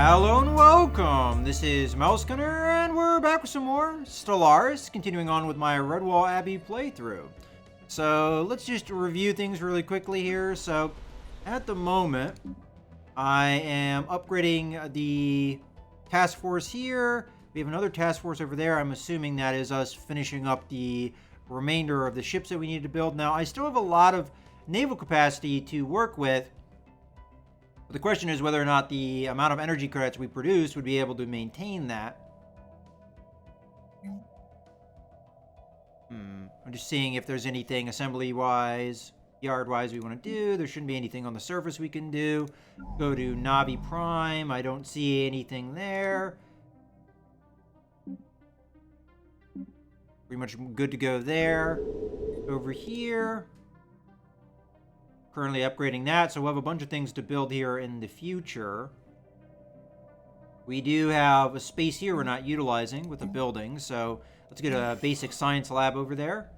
Hello and welcome! This is Melskinner, and we're back with some more Stellaris, continuing on with my Redwall Abbey playthrough. So, let's just review things really quickly here. So, at the moment, I am upgrading the task force here. We have another task force over there. I'm assuming that is us finishing up the remainder of the ships that we need to build. Now, I still have a lot of naval capacity to work with. But the question is whether or not the amount of energy credits we produce would be able to maintain that. I'm just seeing if there's anything assembly-wise, yard-wise we want to do. There shouldn't be anything on the surface we can do. Go to Navi Prime. I don't see anything there. Pretty much good to go there. Over here. Currently upgrading that, so we'll have a bunch of things to build here in the future. We do have a space here we're not utilizing with the building, so let's get a basic science lab over there.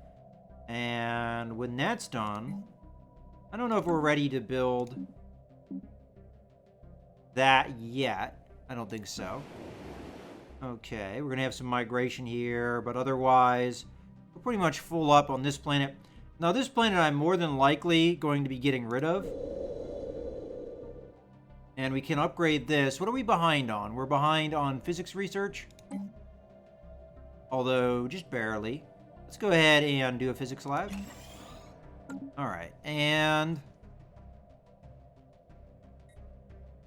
And when that's done, I don't know if we're ready to build that yet. I don't think so. Okay, we're going to have some migration here, but otherwise, we're pretty much full up on this planet. Now, this planet I'm more than likely going to be getting rid of. And we can upgrade this. What are we behind on? We're behind on physics research. Although, just barely. Let's go ahead and do a physics lab. Alright, and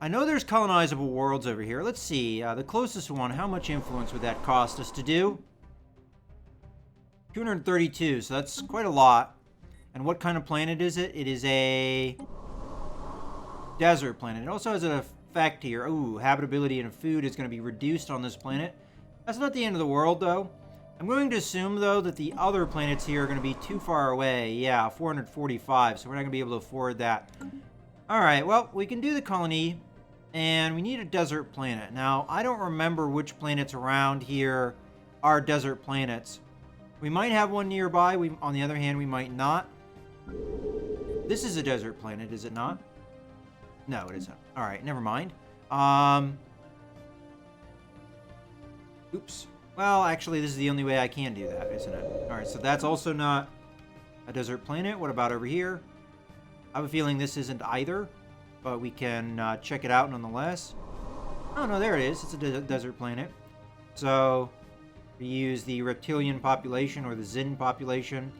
I know there's colonizable worlds over here. Let's see. The closest one, how much influence would that cost us to do? 232, so that's quite a lot. And what kind of planet is it? It is a desert planet. It also has an effect here. Ooh, habitability and food is going to be reduced on this planet. That's not the end of the world, though. I'm going to assume, though, that the other planets here are going to be too far away. Yeah, 445, so we're not going to be able to afford that. Alright, well, we can do the colony, and we need a desert planet. Now, I don't remember which planets around here are desert planets. We might have one nearby. On the other hand, we might not. This is a desert planet, is it not? No, it isn't. All right, never mind. Oops. Well, actually, this is the only way I can do that, isn't it? All right, so that's also not a desert planet. What about over here? I have a feeling this isn't either, but we can check it out nonetheless. Oh, no, there it is. It's a desert planet. So we use the reptilian population or the Zin population.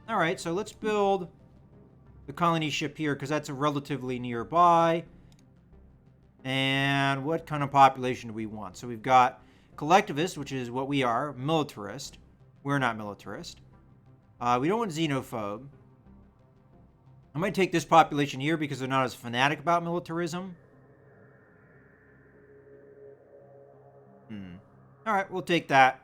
All right, so let's build the colony ship here because that's relatively nearby. And what kind of population do we want? So we've got collectivist, which is what we are, militarist. We're not militarist. We don't want xenophobe. I might take this population here because they're not as fanatic about militarism. All right, we'll take that.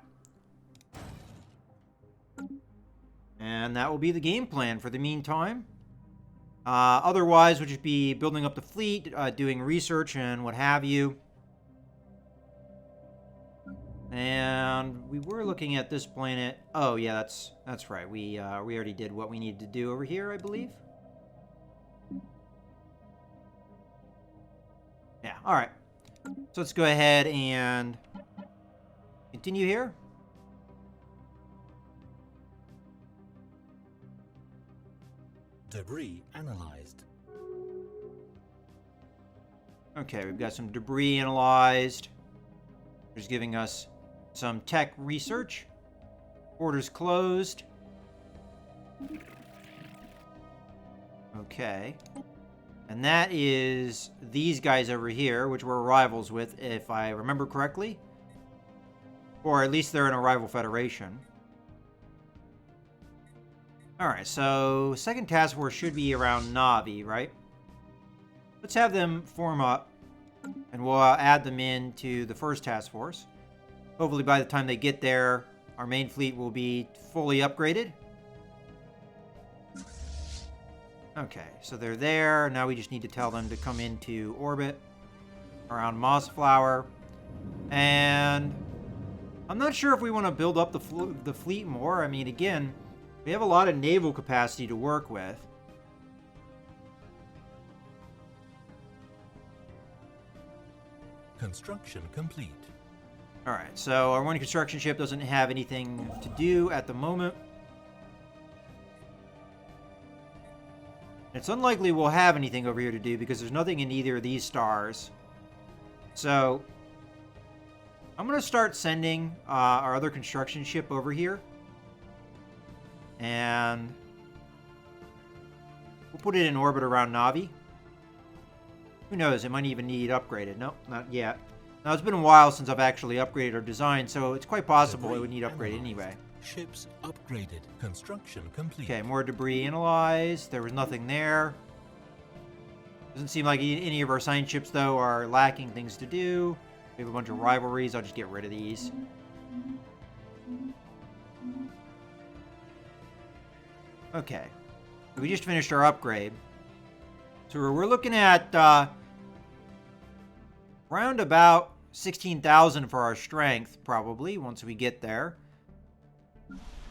And that will be the game plan for the meantime. Otherwise, we'll just be building up the fleet, doing research and what have you. And we were looking at this planet. Oh, yeah, that's right. We already did what we needed to do over here, I believe. Yeah, all right. So let's go ahead and continue here. Debris analyzed. Okay, we've got some debris analyzed. Just giving us some tech research. Orders closed. Okay. And that is these guys over here, which we're rivals with, if I remember correctly. Or at least they're in a rival federation. Alright, so second task force should be around Navi, right? Let's have them form up, and we'll add them into the first task force. Hopefully by the time they get there, our main fleet will be fully upgraded. Okay, so they're there. Now we just need to tell them to come into orbit around Mossflower. And I'm not sure if we want to build up the fleet more. I mean, again, we have a lot of naval capacity to work with. Construction complete. Alright, so our one construction ship doesn't have anything to do at the moment. It's unlikely we'll have anything over here to do because there's nothing in either of these stars. So, I'm going to start sending our other construction ship over here. And we'll put it in orbit around Navi. Who knows, it might even need upgraded. Nope, not yet. Now, it's been a while since I've actually upgraded our design, so it's quite possible it would need upgraded anyway. Ships upgraded. Construction complete. Okay, more debris analyzed. There was nothing there. Doesn't seem like any of our science ships, though, are lacking things to do. We have a bunch of rivalries. I'll just get rid of these. Okay. We just finished our upgrade. So we're looking at around about 16,000 for our strength, probably, once we get there.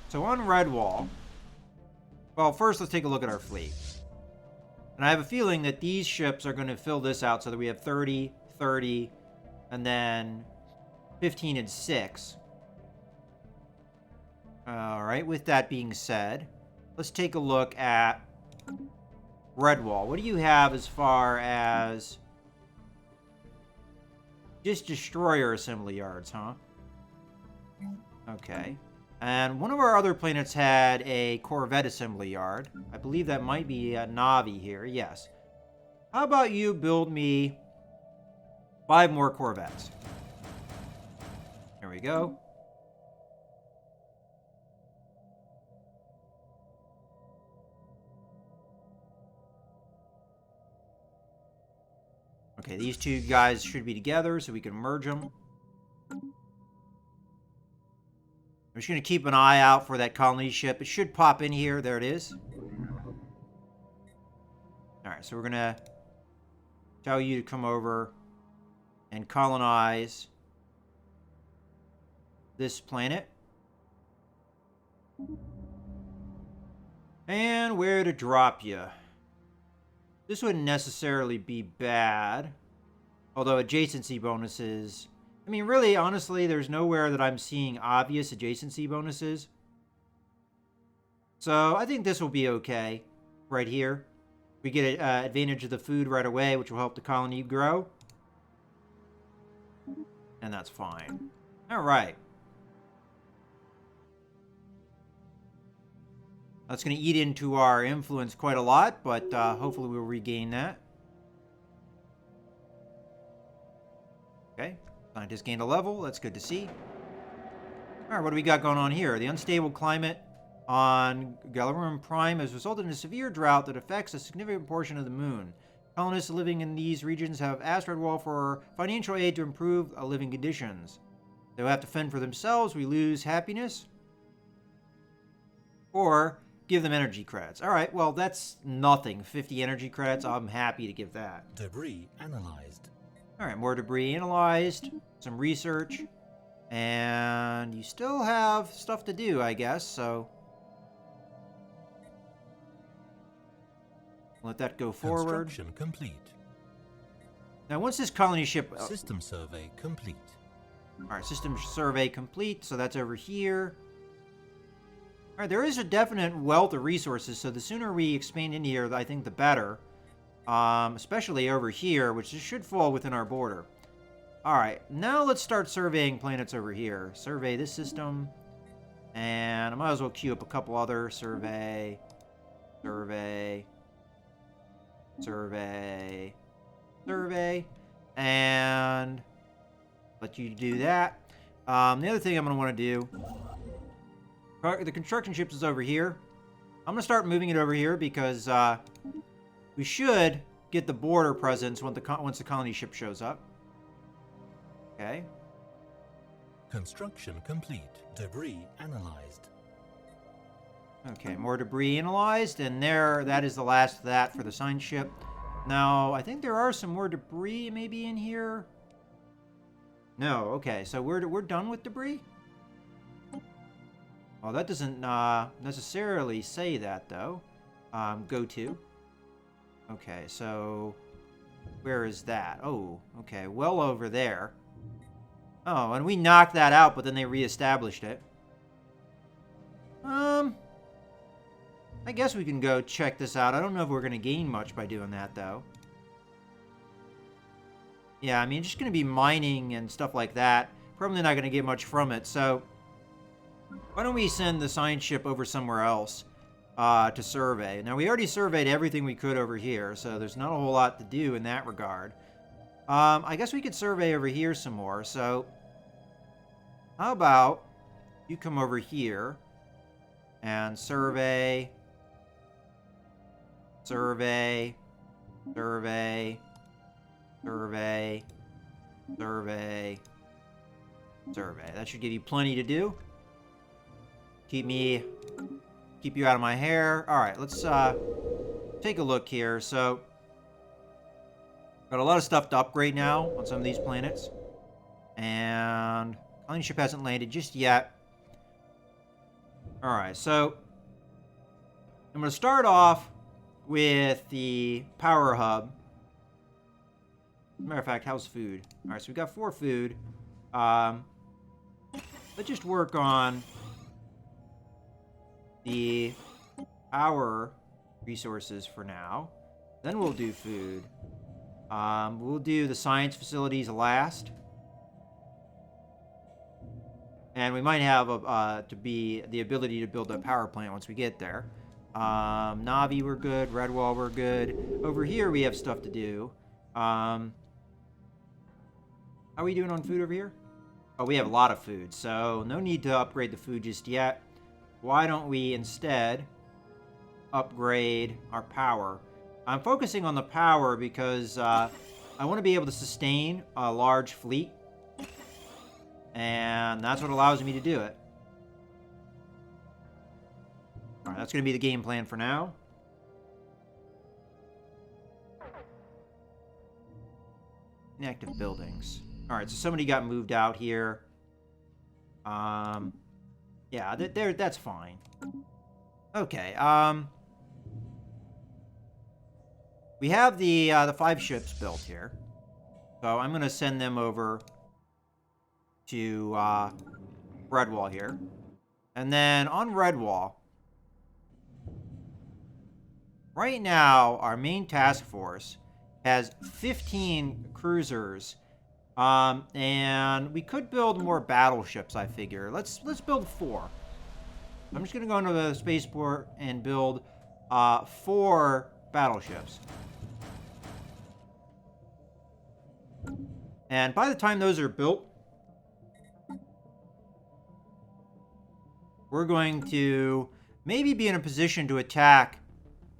So on Redwall, well, first let's take a look at our fleet. And I have a feeling that these ships are going to fill this out so that we have 30, 30, and then 15 and 6. Alright, with that being said, let's take a look at Redwall. What do you have as far as just destroyer assembly yards, huh? Okay. And one of our other planets had a Corvette assembly yard. I believe that might be a Navi here. Yes. How about you build me 5 more Corvettes? There we go. Okay, these two guys should be together so we can merge them. I'm just going to keep an eye out for that colony ship. It should pop in here. There it is. Alright, so we're going to tell you to come over and colonize this planet. And where to drop you. This wouldn't necessarily be bad. Although adjacency bonuses... I mean, really, honestly, there's nowhere that I'm seeing obvious adjacency bonuses. So, I think this will be okay. Right here. We get advantage of the food right away, which will help the colony grow. And that's fine. Alright. That's going to eat into our influence quite a lot, but hopefully we'll regain that. Okay. Scientist gained a level. That's good to see. Alright, what do we got going on here? The unstable climate on Galarum Prime has resulted in a severe drought that affects a significant portion of the moon. Colonists living in these regions have asked Redwall for financial aid to improve living conditions. They'll have to fend for themselves. We lose happiness. Or give them energy credits. Alright, well, that's nothing. 50 energy credits. I'm happy to give that. Debris analyzed. Alright, more debris analyzed. Some research. And you still have stuff to do, I guess, so... let that go forward. Construction complete. Now, once this colony ship... System survey complete. Alright, system survey complete, so that's over here. Alright, there is a definite wealth of resources, so the sooner we expand in here, I think the better. Especially over here, which should fall within our border. Alright, now let's start surveying planets over here. Survey this system. And I might as well queue up a couple other. Survey. Survey. Survey. Survey. And let you do that. The other thing I'm going to want to do... the construction ships is over here. I'm going to start moving it over here because we should get the border presence once the colony ship shows up. Okay. Construction complete. Debris analyzed. Okay, more debris analyzed, and that is the last of that for the science ship. Now, I think there are some more debris maybe in here. No, okay, so we're done with debris? Well, that doesn't necessarily say that, though. Go to. Okay, so Where is that? Oh, okay. Well over there. Oh, and we knocked that out, but then they reestablished it. I guess we can go check this out. I don't know if we're going to gain much by doing that, though. Yeah, I mean, just going to be mining and stuff like that. Probably not going to get much from it, so why don't we send the science ship over somewhere else to survey. Now, we already surveyed everything we could over here, so there's not a whole lot to do in that regard. I guess we could survey over here some more, so how about you come over here and survey, survey, survey, survey, survey, survey. That should give you plenty to do. Keep you out of my hair. All right, let's take a look here. So, got a lot of stuff to upgrade now on some of these planets, and colony ship hasn't landed just yet. All right, so I'm going to start off with the power hub. As a matter of fact, how's food? All right, so we got 4 food. Let's just work on the power resources for now. Then we'll do food. We'll do the science facilities last. And we might have the ability to build a power plant once we get there. Navi, we're good. Redwall, we're good. Over here, we have stuff to do. How are we doing on food over here? Oh, we have a lot of food, so no need to upgrade the food just yet. Why don't we instead upgrade our power? I'm focusing on the power because I want to be able to sustain a large fleet. And that's what allows me to do it. Alright, that's going to be the game plan for now. Inactive buildings. Alright, so somebody got moved out here. Yeah, that's fine. Okay, we have the 5 ships built here. So I'm going to send them over to Redwall here. And then on Redwall, right now, our main task force has 15 cruisers. And we could build more battleships, I figure. Let's build 4. I'm just going to go into the spaceport and build 4 battleships. And by the time those are built, we're going to maybe be in a position to attack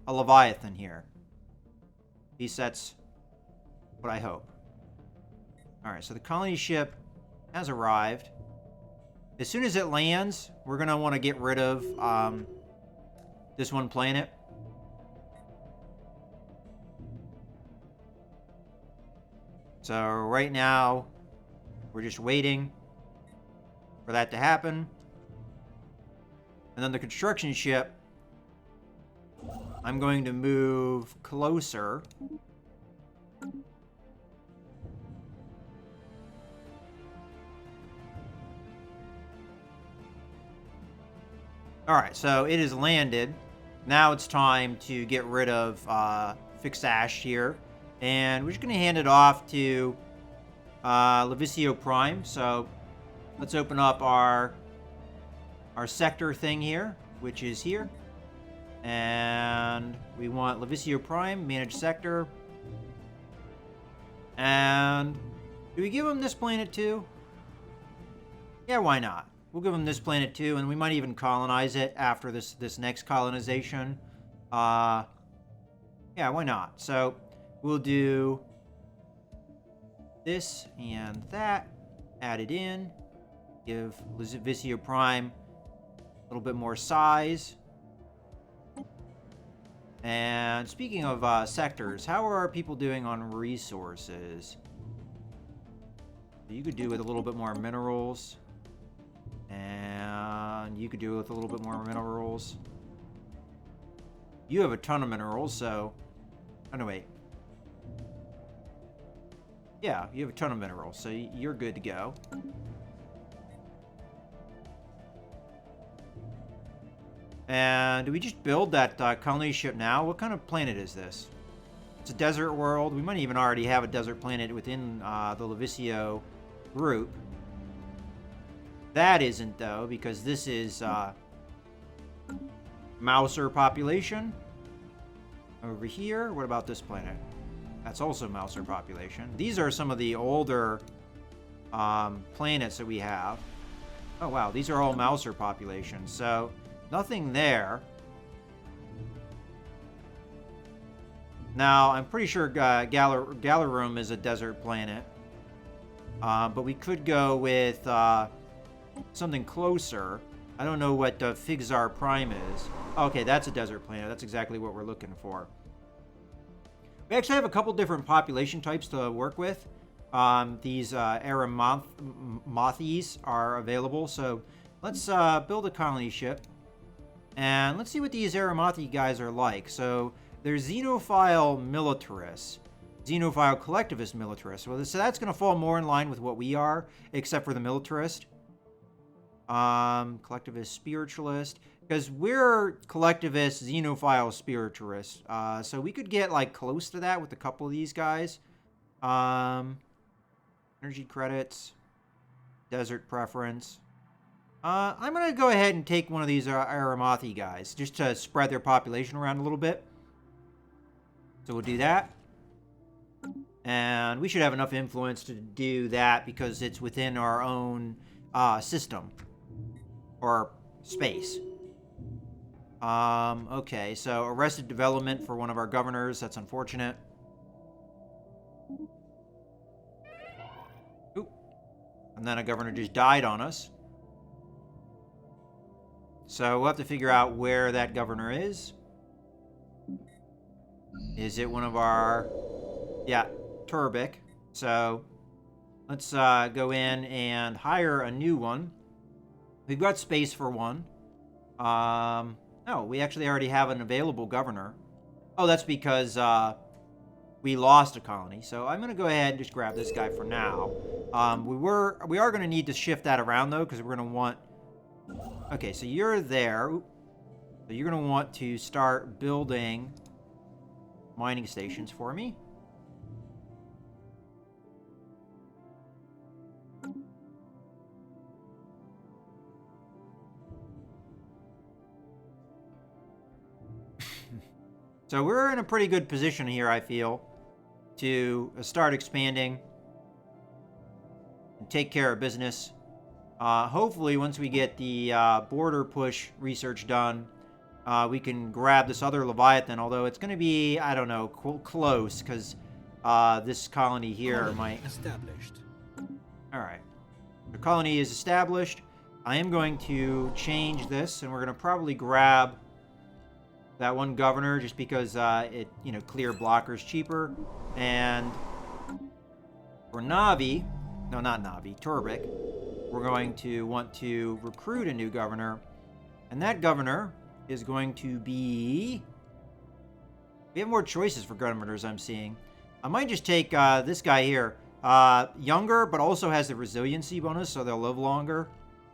a Leviathan here. At least that's what I hope. Alright, so the colony ship has arrived. As soon as it lands, we're going to want to get rid of this one planet. So right now, we're just waiting for that to happen. And then the construction ship, I'm going to move closer. Alright, so it has landed. Now it's time to get rid of Fixed Ash here. And we're just going to hand it off to Levicio Prime. So let's open up our sector thing here, which is here. And we want Levicio Prime, manage sector. And do we give him this planet too? Yeah, why not? We'll give him this planet too, and we might even colonize it after this next colonization. Yeah, why not? So we'll do this and that. Add it in. Give Levicio Prime a little bit more size. And speaking of sectors, how are our people doing on resources? You could do with a little bit more minerals. And you could do with a little bit more minerals. You have a ton of minerals, so... Oh, no, wait. Yeah, you have a ton of minerals, so you're good to go. And do we just build that colony ship now? What kind of planet is this? It's a desert world. We might even already have a desert planet within the Levicio group. That isn't, though, because this is Mouser population. Over here, what about this planet? That's also Mouser population. These are some of the older planets that we have. Oh, wow, these are all Mouser populations, so nothing there. Now, I'm pretty sure Galarum is a desert planet. But we could go with something closer. I don't know what Figzar Prime is. Okay, that's a desert planet. That's exactly what we're looking for. We actually have a couple different population types to work with. These Aramothes are available. So let's build a colony ship. And let's see what these Aramothe guys are like. So they're Xenophile Militarists. Xenophile Collectivist Militarists. Well, so that's going to fall more in line with what we are, except for the Militarist. Collectivist Spiritualist. Because we're Collectivist Xenophile Spiritualists. So we could get, like, close to that with a couple of these guys. Energy credits. Desert preference. I'm going to go ahead and take one of these Aramothe guys, just to spread their population around a little bit. So we'll do that. And we should have enough influence to do that because it's within our own system. Or space. Okay, so arrested development for one of our governors. That's unfortunate. Oop. And then a governor just died on us. So we'll have to figure out where that governor is. Is it one of our... Yeah, Turbic. So let's go in and hire a new one. We've got space for one. No, we actually already have an available governor. Oh, that's because we lost a colony. So I'm going to go ahead and just grab this guy for now. We are going to need to shift that around, though, because we're going to want... Okay, so you're there. So you're going to want to start building mining stations for me. So we're in a pretty good position here, I feel, to start expanding and take care of business. Hopefully, once we get the border push research done, we can grab this other Leviathan, although it's going to be, I don't know, close, because this colony here might... Established. Alright. The colony is established. I am going to change this, and we're going to probably grab that one governor, just because it, clear blockers cheaper. And for Navi, no, not Navi, Turbic, we're going to want to recruit a new governor. And that governor is going to be... We have more choices for governors, I'm seeing. I might just take this guy here. Younger, but also has the resiliency bonus, so they'll live longer.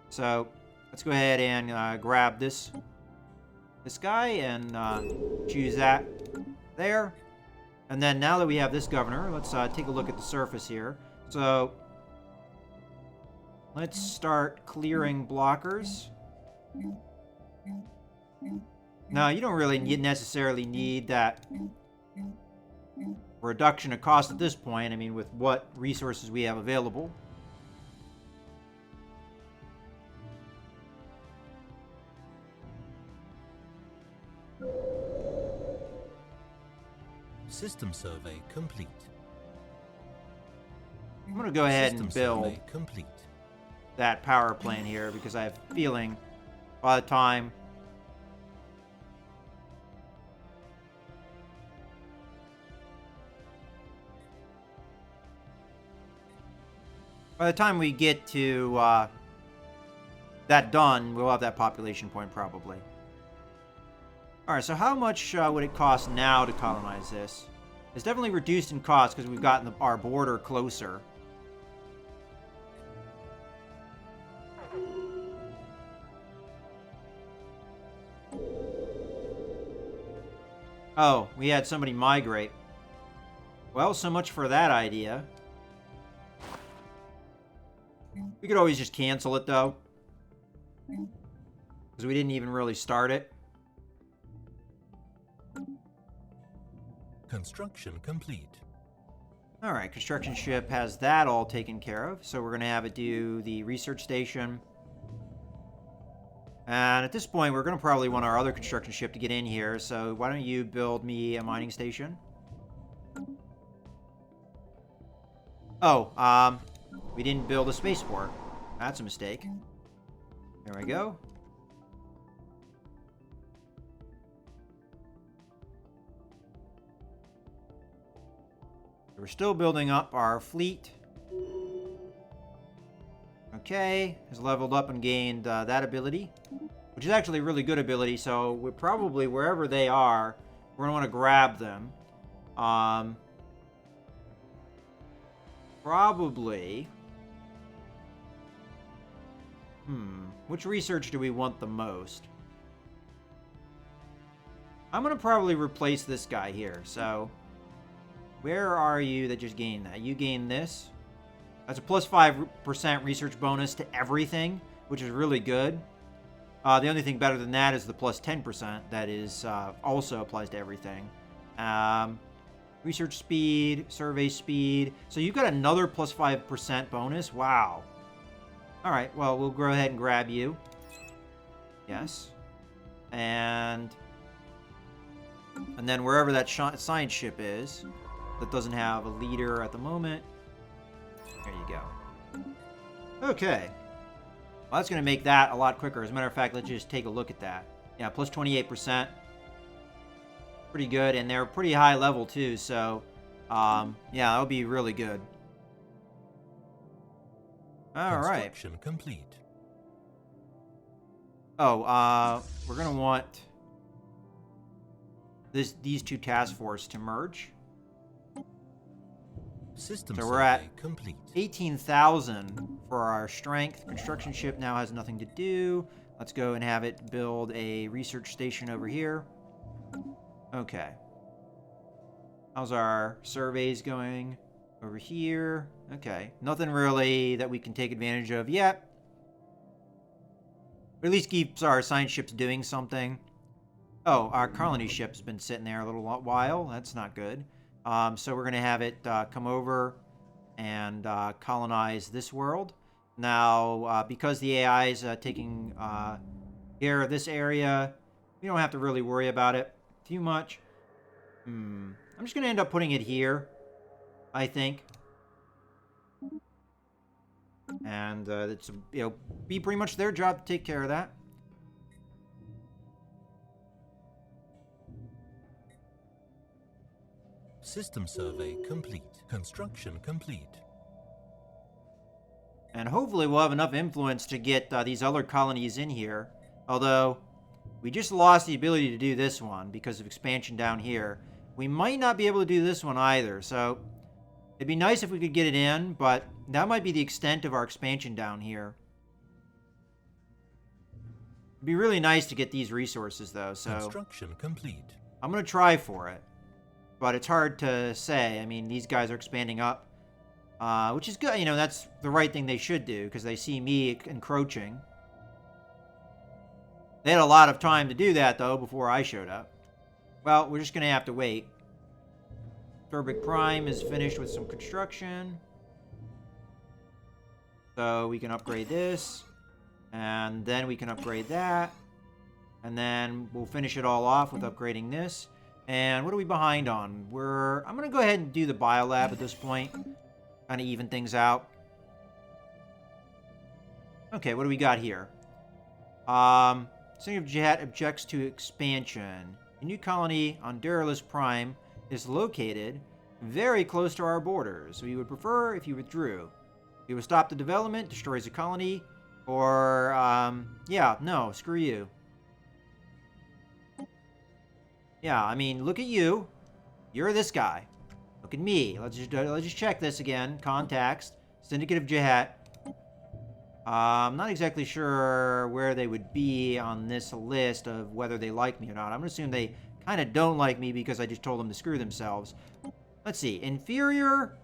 So let's go ahead and grab this guy and choose that there. And then now that we have this governor, let's take a look at the surface here. So let's start clearing blockers. Now, you don't really necessarily need that reduction of cost at this point. I mean, with what resources we have available. System survey complete. I'm going to go ahead and build survey complete. that power plant here because I have a feeling by the time we get to that done, we'll have that population point probably. Alright, so how much would it cost now to colonize this? It's definitely reduced in cost because we've gotten our border closer. Oh, we had somebody migrate. Well, so much for that idea. We could always just cancel it, though. Because we didn't even really start it. Construction complete. Alright, construction ship has that all taken care of. So we're going to have it do the research station. And at this point, we're going to probably want our other construction ship to get in here. So why don't you build me a mining station? Oh, we didn't build a spaceport. That's a mistake. There we go. We're still building up our fleet. Okay, has leveled up and gained that ability, which is actually a really good ability. So we're probably, wherever they are, we're gonna want to grab them. Probably. Which research do we want the most? I'm gonna probably replace this guy here. So, where are you that just gained that? You gained this. That's a plus 5% research bonus to everything, which is really good. The only thing better than that is the plus 10% that is also applies to everything. Research speed, survey speed. So you've got another plus 5% bonus. Wow. All right, well, we'll go ahead and grab you. Yes. And then wherever that science ship is, that doesn't have a leader at the moment. There you go. Okay. Well, that's going to make that a lot quicker. As a matter of fact, let's just take a look at that. Yeah, plus 28%. Pretty good, and they're pretty high level, too, so, yeah, that'll be really good. All right. Construction complete. Oh, we're going to want these two task force to merge. System So we're at complete. 18,000 for our strength. Construction ship now has nothing to do. Let's go and have it build a research station over here. Okay. How's our surveys going over here? Okay. Nothing really that we can take advantage of yet. But at least keeps our science ships doing something. Oh, our colony ship's been sitting there a little while. That's not good. So we're going to have it come over and colonize this world. Now, because the AI is taking care of this area, we don't have to really worry about it too much. I'm just going to end up putting it here, I think. And it's, be pretty much their job to take care of that. System survey complete. Construction complete. And hopefully we'll have enough influence to get these other colonies in here. Although, we just lost the ability to do this one because of expansion down here. We might not be able to do this one either, so it'd be nice if we could get it in, but that might be the extent of our expansion down here. It'd be really nice to get these resources, though, so Construction complete. I'm going to try for it. But it's hard to say. I mean, these guys are expanding up, which is good. That's the right thing they should do because they see me encroaching. They had a lot of time to do that, though, before I showed up. Well, we're just going to have to wait. Turbic Prime is finished with some construction. So we can upgrade this. And then we can upgrade that. And then we'll finish it all off with upgrading this. And what are we behind on? I'm going to go ahead and do the biolab at this point. Kind of even things out. Okay, what do we got here? City of Jet objects to expansion. A new colony on Daedalus Prime is located very close to our borders. We would prefer if you withdrew. You would stop the development, destroys the colony, or, yeah, no, screw you. Yeah, I mean, look at you. You're this guy. Look at me. Let's just check this again. Contacts. Syndicate of Jihat. I'm not exactly sure where they would be on this list of whether they like me or not. I'm going to assume they kind of don't like me because I just told them to screw themselves. Let's see. Inferior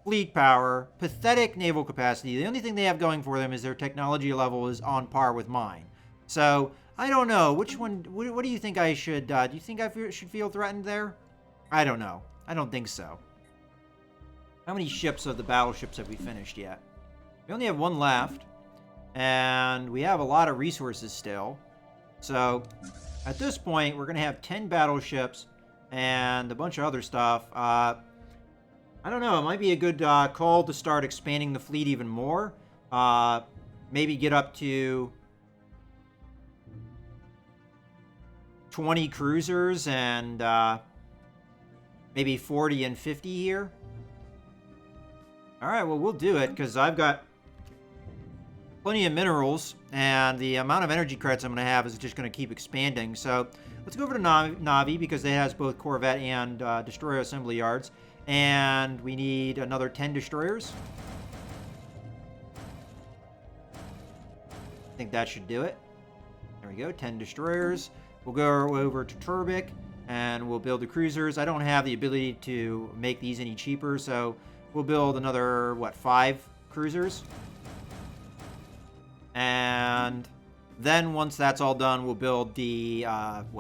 fleet power, pathetic naval capacity. The only thing they have going for them is their technology level is on par with mine. So, I don't know. Which one, what do you think I should, do you think I should feel threatened there? I don't know. I don't think so. How many ships of the battleships have we finished yet? We only have one left, and we have a lot of resources still. So, at this point, we're going to have 10 battleships and a bunch of other stuff. I don't know. It might be a good call to start expanding the fleet even more. Maybe get up to 20 cruisers and maybe 40 and 50 here. All right, well, we'll do it because I've got plenty of minerals, and the amount of energy credits I'm going to have is just going to keep expanding. So let's go over to Navi because it has both Corvette and destroyer assembly yards. And we need another 10 destroyers. I think that should do it. There we go, 10 destroyers. We'll go over to Turbik, and we'll build the cruisers. I don't have the ability to make these any cheaper, so we'll build another, 5 cruisers. And then once that's all done, we'll build the,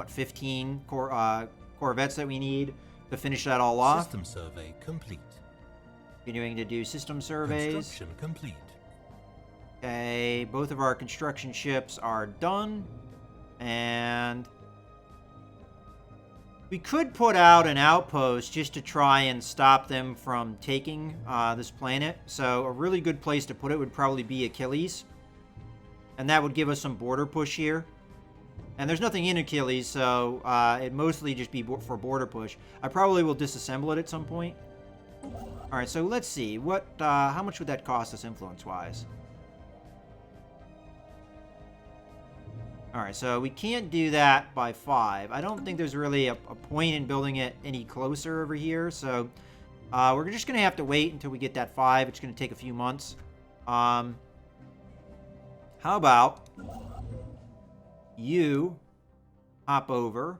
15 Corvettes that we need to finish that all off. System survey complete. Continuing to do system surveys. Construction complete. Okay, both of our construction ships are done. And we could put out an outpost just to try and stop them from taking this planet. So a really good place to put it would probably be Achilles. And that would give us some border push here. And there's nothing in Achilles, so it'd mostly just be for border push. I probably will disassemble it at some point. Alright, so let's see. How much would that cost us influence-wise? Alright, so we can't do that by 5. I don't think there's really a point in building it any closer over here, so we're just going to have to wait until we get that 5. It's going to take a few months. How about you hop over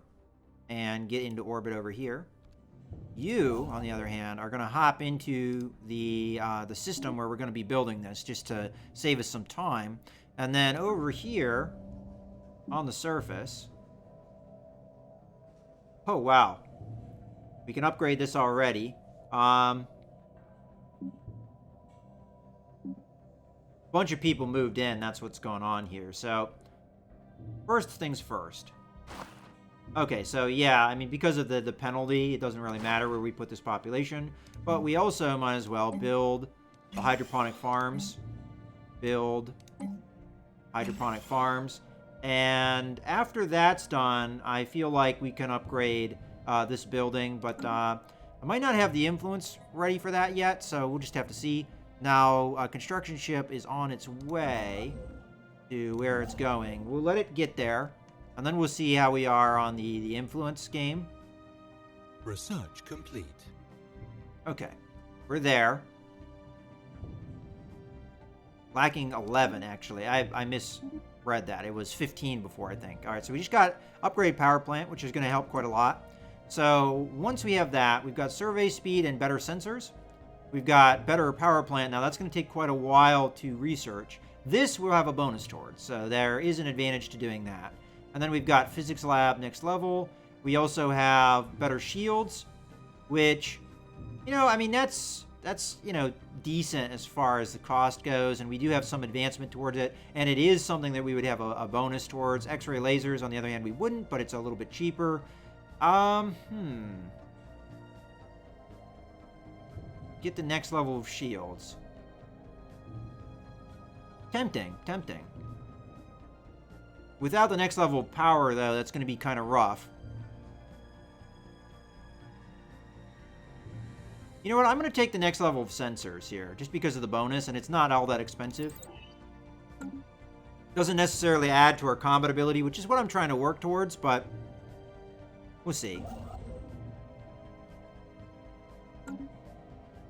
and get into orbit over here. You, on the other hand, are going to hop into the system where we're going to be building this, just to save us some time. And then over here, on the surface... Oh, wow. We can upgrade this already. Bunch of people moved in, that's what's going on here. So, first things first. Okay, so yeah, I mean, because of the penalty, it doesn't really matter where we put this population. But we also might as well build the hydroponic farms. Build hydroponic farms. And after that's done, I feel like we can upgrade this building. But I might not have the influence ready for that yet, so we'll just have to see. Now, a construction ship is on its way to where it's going. We'll let it get there, and then we'll see how we are on the influence game. Research complete. Okay, we're there. Lacking 11, actually. I misread that. It was 15 before, I think. All right, so we just got upgrade power plant, which is going to help quite a lot. So once we have that, we've got survey speed and better sensors. We've got better power plant. Now, that's going to take quite a while to research. This we'll have a bonus towards, so there is an advantage to doing that. And then we've got physics lab next level. We also have better shields, which, you know, I mean, that's you know, decent as far as the cost goes, and we do have some advancement towards it, and it is something that we would have a bonus towards. X-ray lasers, on the other hand, we wouldn't, but it's a little bit cheaper. Get the next level of shields. Tempting. Without the next level of power, though, that's going to be kind of rough. You know what? I'm going to take the next level of sensors here, just because of the bonus, and it's not all that expensive. Doesn't necessarily add to our combat ability, which is what I'm trying to work towards, but we'll see.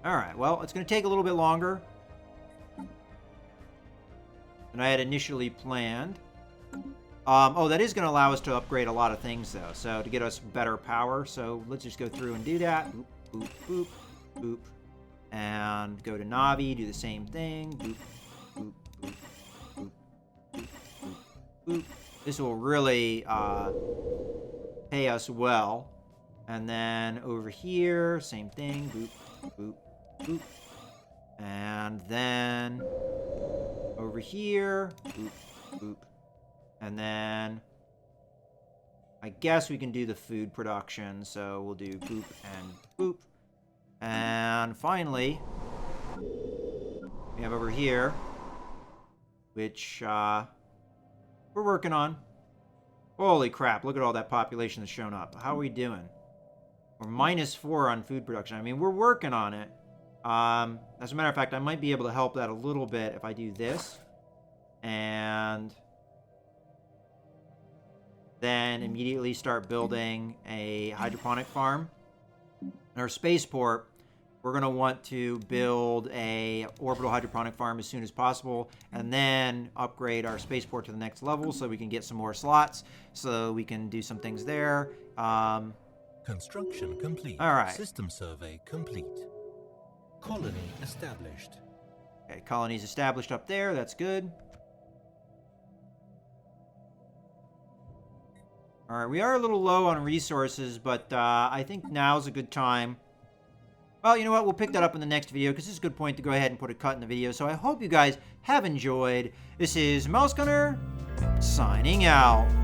All right, well, it's going to take a little bit longer than I had initially planned. Oh, that is going to allow us to upgrade a lot of things, though, so to get us better power. So let's just go through and do that. Boop, boop, boop, boop. And go to Navi, do the same thing. Boop, boop, boop, boop, boop, boop, boop. This will really pay us well. And then over here, same thing. Boop, boop, boop. And then over here, boop, boop. And then I guess we can do the food production. So we'll do boop and boop. And finally, we have over here, which we're working on. Holy crap, look at all that population that's shown up. How are we doing? We're -4 on food production. I mean, we're working on it. As a matter of fact, I might be able to help that a little bit if I do this. And then immediately start building a hydroponic farm. In our spaceport, we're going to want to build a orbital hydroponic farm as soon as possible, and then upgrade our spaceport to the next level so we can get some more slots, so we can do some things there. Construction complete. All right. System survey complete. Colony established. Okay, colony's established up there. That's good. All right, we are a little low on resources, but I think now's a good time. Well, you know what? We'll pick that up in the next video because this is a good point to go ahead and put a cut in the video. So I hope you guys have enjoyed. This is Mouse Gunner signing out.